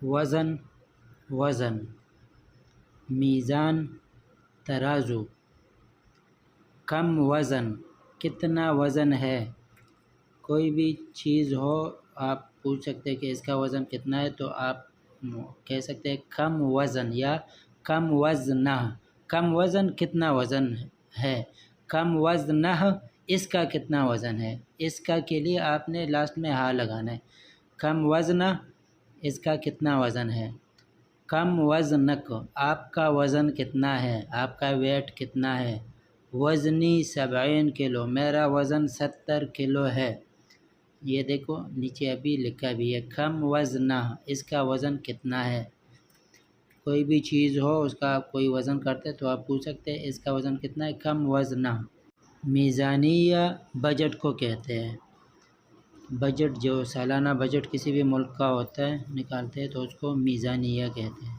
وزن وزن، میزان ترازو، کم وزن کتنا وزن ہے، کوئی بھی چیز ہو آپ پوچھ سکتے ہیں کہ اس کا وزن کتنا ہے، تو آپ کہہ سکتے ہیں کم وزن یا کم وزنہ، کم وزن کتنا وزن ہے، کم وزنہ اس کا کتنا وزن ہے، اس کا کے لیے آپ نے لاسٹ میں ہاں لگانا ہے، کم وزنہ اس کا کتنا وزن ہے، کم وزنک آپ کا وزن کتنا ہے، آپ کا ویٹ کتنا ہے، وزنی 70 کلو میرا وزن 70 کلو ہے، یہ دیکھو نیچے ابھی لکھا بھی ہے کم وزنہ اس کا وزن کتنا ہے، کوئی بھی چیز ہو اس کا کوئی وزن کرتے تو آپ پوچھ سکتے ہیں اس کا وزن کتنا ہے، کم وزنہ۔ میزانیہ بجٹ کو کہتے ہیں، بجٹ جو سالانہ بجٹ کسی بھی ملک کا ہوتا ہے نکالتے ہیں تو اس کو میزانیہ کہتے ہیں۔